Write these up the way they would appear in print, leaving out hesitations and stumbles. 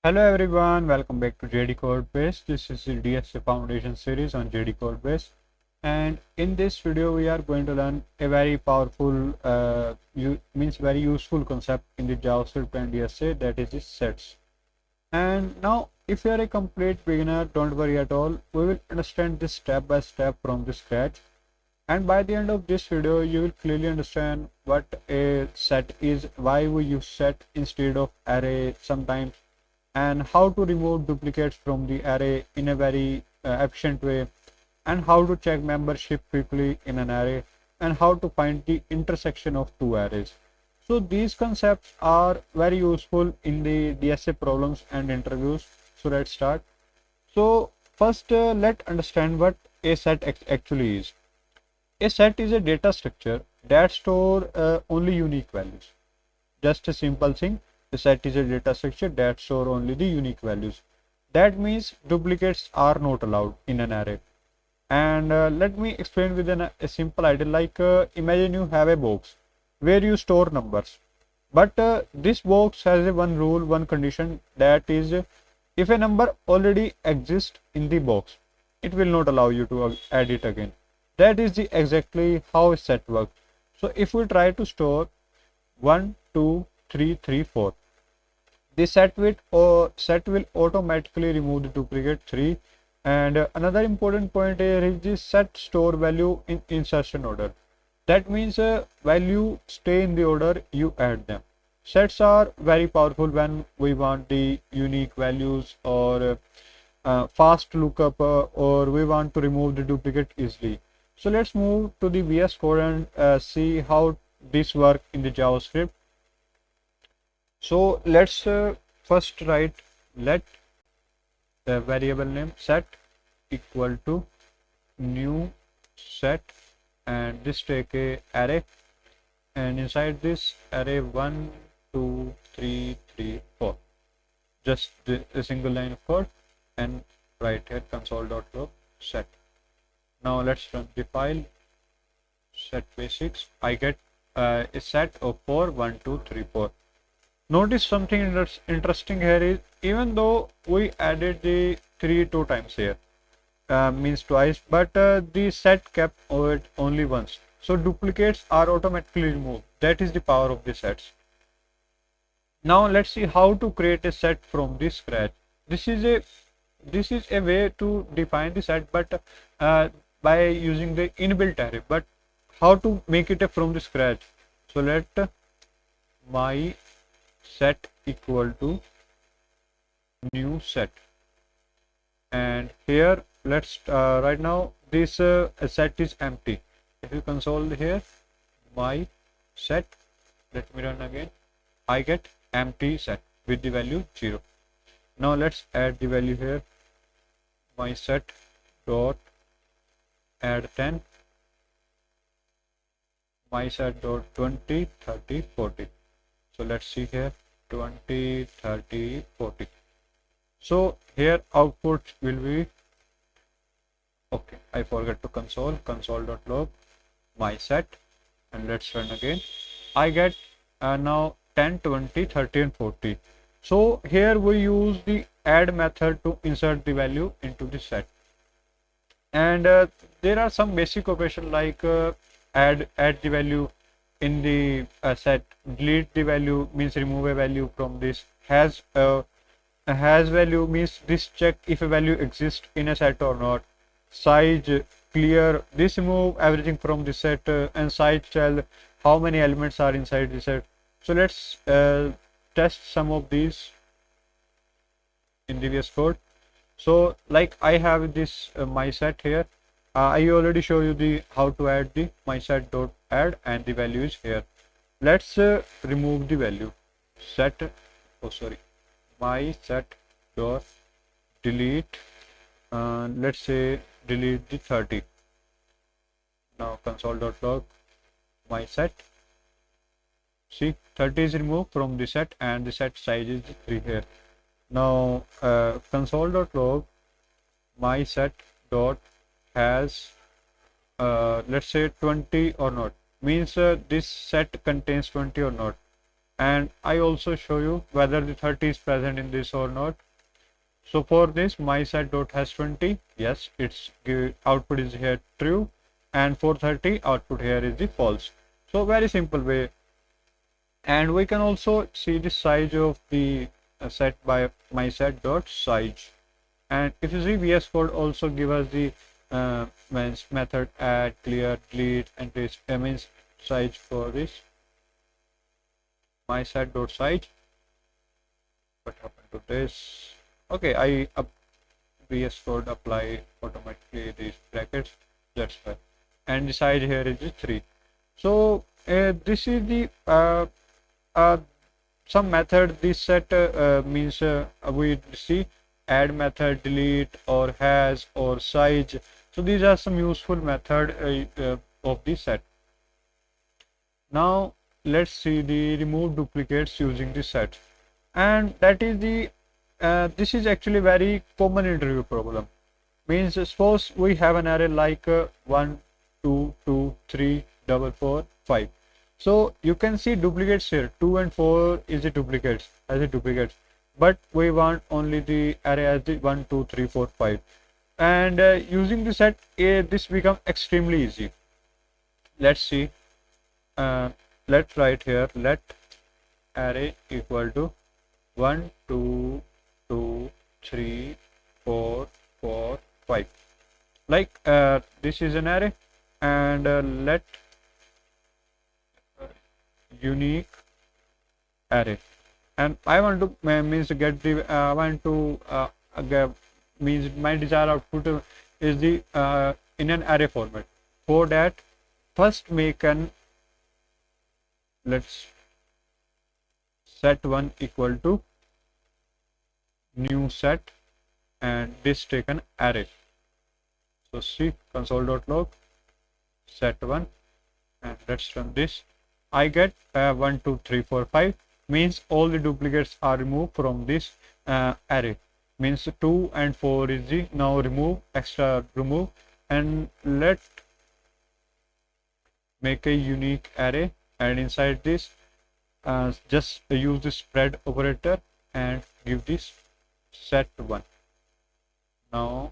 Hello everyone, welcome back to JDCodebase. This is the DSA Foundation series on JDCodebase, and in this video we are going to learn a very powerful, very useful concept in the JavaScript and DSA, that is the sets. And now, if you are a complete beginner, don't worry at all. We will understand this step by step from the scratch. And by the end of this video, you will clearly understand what a set is, why we use set instead of array sometimes, and how to remove duplicates from the array in a very efficient way, and how to check membership quickly in an array, and how to find the intersection of two arrays. So these concepts are very useful in the DSA problems and interviews. So let's start. So first, let's understand what a set actually is. A set is a data structure that store only unique values. Just a simple thing. A set is a data structure that store only the unique values. That means duplicates are not allowed in an array. And let me explain with a simple idea. Like imagine you have a box where you store numbers, but this box has a one rule, one condition, that is if a number already exists in the box, it will not allow you to add it again. That is exactly how a set works. So if we try to store 1, 2, 3, 3, 4, the set will automatically remove the duplicate 3. And another important point here is the set store value in insertion order. That means value stay in the order you add them. Sets are very powerful when we want the unique values, or fast lookup, or we want to remove the duplicate easily. So let's move to the VS Code and see how this works in the JavaScript. So let's first write let the variable name set equal to new set, and this take a array, and inside this array 1, 2, 3, 3, 4, just a single line of code, and write here console.log set. Now let's run the file set basics. I get a set of 4, 1, 2, 3, 4. Notice something interesting here is, even though we added the 3 two times here, means twice, but the set kept it only once. So duplicates are automatically removed. That is the power of the sets. Now let's see how to create a set from the scratch. This is a way to define the set, but by using the inbuilt array. But how to make it from the scratch? So let my set equal to new set, and here let's right now this set is empty. If you console here my set, let me run again, I get empty set with the value 0. Now let's add the value here, my set dot add 10, my set dot 20, 30, 40. So let's see here 20, 30, 40. So here output will be, okay, I forgot to console.log my set, and let's run again. I get now 10, 20, 30, and 40. So here we use the add method to insert the value into the set. And there are some basic operations like add the value in the set, delete the value means remove a value from this, has value means this check if a value exists in a set or not, size clear, this remove everything from the set, and size tell how many elements are inside the set. So let's test some of these in the VS Code. So like I have this my set here. I already show you the how to add the my set dot add, and the value is here. Let's remove the value set, my set dot delete, let's say delete the 30. Now console.log my set, see 30 is removed from the set, and the set size is 3 here. Now console.log my set dot has let's say 20 or not, means this set contains 20 or not. and I also show you whether the 30 is present in this or not. So for this, my set dot has 20. Yes, its output is here true, and for 30 output here is the false. So very simple way. And we can also see the size of the set by my set dot size. And if you see, VS Code also give us the means method add, clear, delete, and this means size for this my set dot size. What happened to this? Okay, VS Code apply automatically these brackets. That's why. And the size here is 3. So this is the some method. This set means we see add method, delete, or has, or size. So these are some useful method of the set. Now let's see the remove duplicates using the set, and that is the this is actually very common interview problem. Means suppose we have an array like 1 2 2 3 4 4 5. So you can see duplicates here. 2 and 4 is the duplicates as a duplicates, but we want only the array as the 1 2 3 4 5. And using the set this becomes extremely easy. Let's see. Let's write here, let array equal to 1 2 2 3 4 4 5. Like this is an array, and let unique array, and I want to means get the I want to means my desired output is the in an array format. For that, first make an let's set 1 equal to new set, and this take an array. So see console.log set 1, and let's run this. I get 1 2 3 4 5, means all the duplicates are removed from this array. Means 2 and 4 is the now remove, extra remove, and let's make a unique array, and inside this just use the spread operator and give this set 1. Now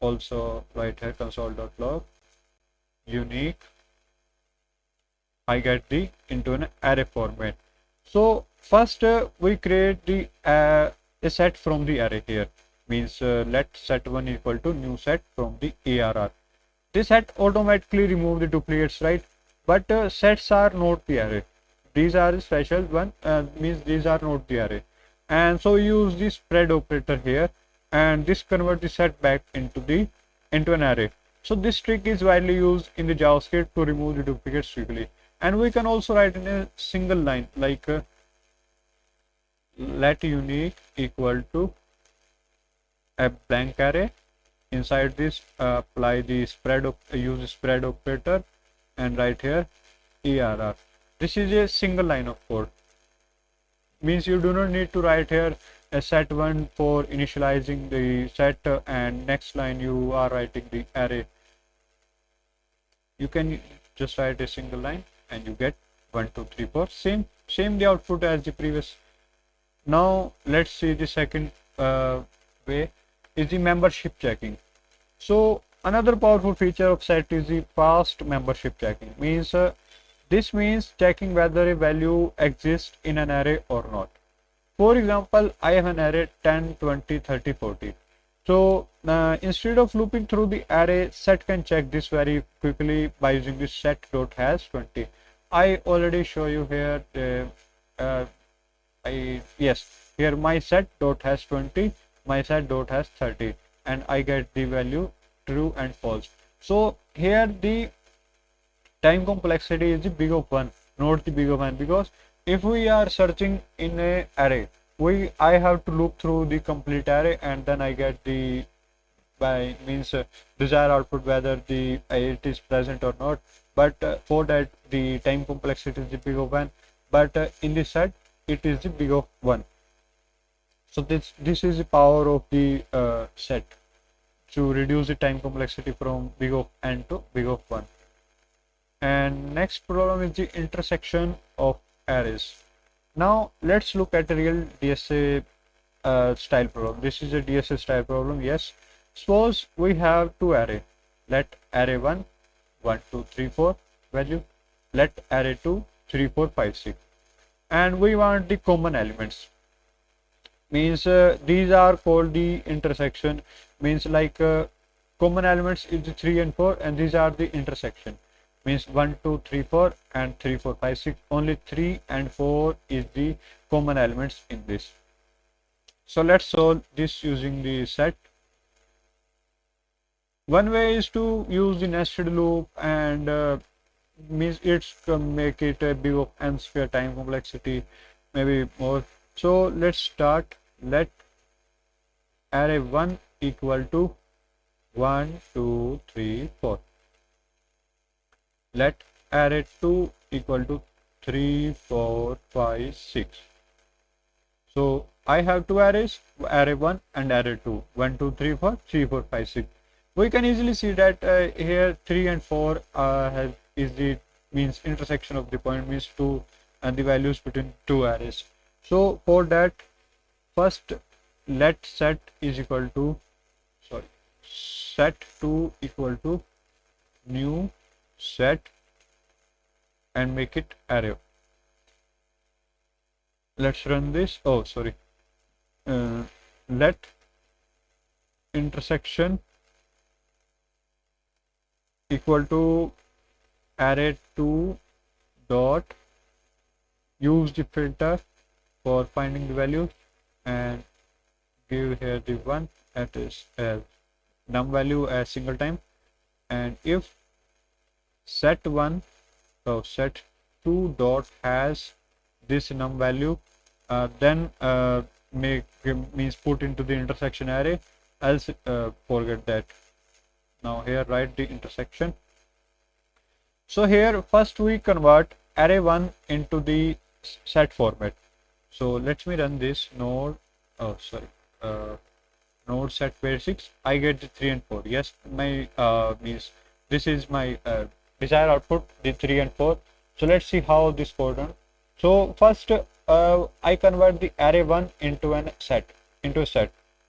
also write here console.log unique. I get the into an array format. So first we create the a set from the array here. Means let set 1 equal to new set from the ARR. This set automatically remove the duplicates, right? But sets are not the array. These are the special one, means these are not the array. And so use the spread operator here, and this convert the set back into an array. So this trick is widely used in the JavaScript to remove the duplicates quickly. And we can also write in a single line like let unique equal to a blank array. Inside this apply the spread use the spread operator and write here ARR. This is a single line of code. Means you do not need to write here a set 1 for initializing the set, and next line you are writing the array. You can just write a single line and you get 1 2 3 4, same the output as the previous. Now let's see the second way is the membership checking. So another powerful feature of set is the fast membership checking. Means this means checking whether a value exists in an array or not. For example, I have an array 10 20 30 40. So instead of looping through the array, set can check this very quickly by using this set.has20. I already show you here here my set.has20, my set.has30, and I get the value true and false. So here the time complexity is the big of 1, not the big of 1, because if we are searching in a array, I have to loop through the complete array, and then I get the desired output whether it is present or not. But for that the time complexity is the big of 1, but in this set it is the big of 1. So this is the power of the set to reduce the time complexity from big of n to big of 1. And next problem is the intersection of arrays. Now let's look at a real DSA style problem. This is a DSA style problem. Yes. Suppose we have two array. Let array 1, 1, 2, 3, 4 value. Let array 2, 3, 4, 5, 6. And we want the common elements. Means these are called the intersection. Means like common elements is the 3 and 4, and these are the intersection. Means 1, 2, 3, 4 and 3, 4, 5, 6. Only 3 and 4 is the common elements in this. So let's solve this using the set. One way is to use the nested loop, and means it's make it a big of n square time complexity, maybe more. So let's start. Let array 1 equal to 1, 2, 3, 4. Let array 2 equal to 3, 4, 5, 6. So I have two arrays, array 1 and array 2. 1, 2, 3, 4, 3, 4, 5, 6. We can easily see that here 3 and 4 is the means intersection of the point, means 2 and the values between two arrays. So for that, first let set is equal to set 2 equal to new set and make it array. Let's run this. Oh, sorry. Let intersection equal to array 2 dot use the filter for finding the value and give here the one that is num value as single time, and if set 1, so set 2 dot has this num value, then means put into the intersection array, else forget that. Now here write the intersection. So here first we convert array 1 into the set format. So let me run this node. Oh, sorry. Node set basics. I get the 3 and 4. Yes, my means this is my desired output, the 3 and 4. So let's see how this goes on. So first I convert the array 1 into a set.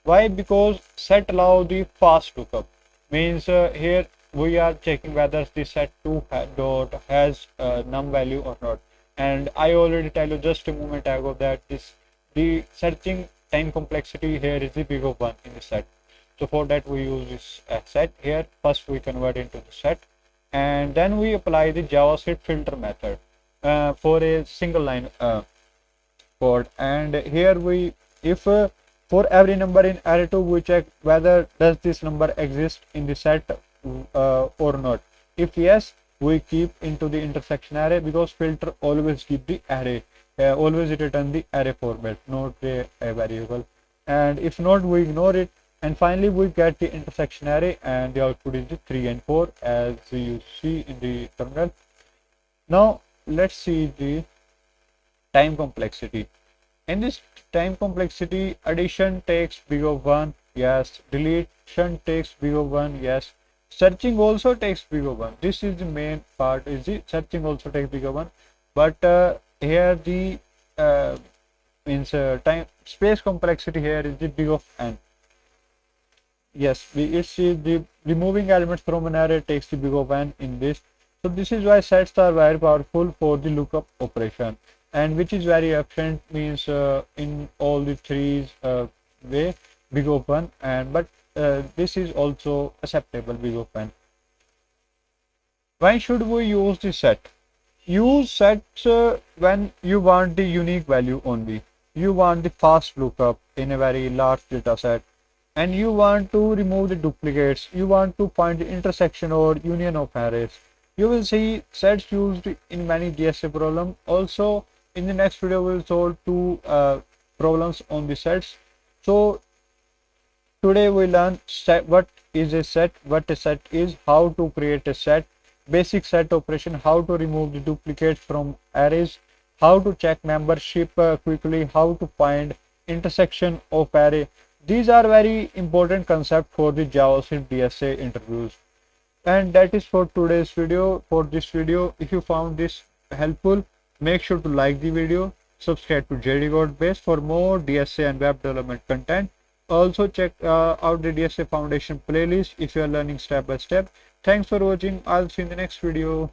Why? Because set allow the fast lookup. Means here we are checking whether the set 2 dot has num value or not. And I already tell you just a moment ago that the searching time complexity here is the big of 1 in the set. So for that we use this set here. First we convert into the set, and then we apply the JavaScript filter method for a single line code. And here we, if for every number in array 2 we check whether does this number exist in the set or not. If yes, we keep into the intersection array, because filter always keep the array, always return the array format, not a variable. And if not, we ignore it. And finally we get the intersection array, and the output is the 3 and 4 as you see in the terminal. Now let's see the time complexity. In this time complexity, addition takes big of 1, yes. Deletion takes big of 1, yes. Searching also takes big of 1. This is the main part, is the searching also takes big of 1. But here the means time space complexity here is the big of n. Yes, it's the removing elements from an array takes the big of n in this. So this is why sets are very powerful for the lookup operation, and which is very efficient, means in all the three way big of 1, and but this is also acceptable big of n. Why should we use the set? Use sets when you want the unique value only. You want the fast lookup in a very large data set, and you want to remove the duplicates. You want to find the intersection or union of arrays. You will see sets used in many DSA problems. Also in the next video we will solve two problems on the sets. So today we learn what is a set, what a set is, how to create a set, basic set operation, how to remove the duplicates from arrays, how to check membership quickly, how to find intersection of array. These are very important concepts for the JavaScript DSA interviews. And that is for today's video. For this video, if you found this helpful, make sure to like the video, subscribe to JDCodebase for more DSA and web development content. Also check out the DSA Foundation playlist if you are learning step by step. Thanks for watching. I'll see you in the next video.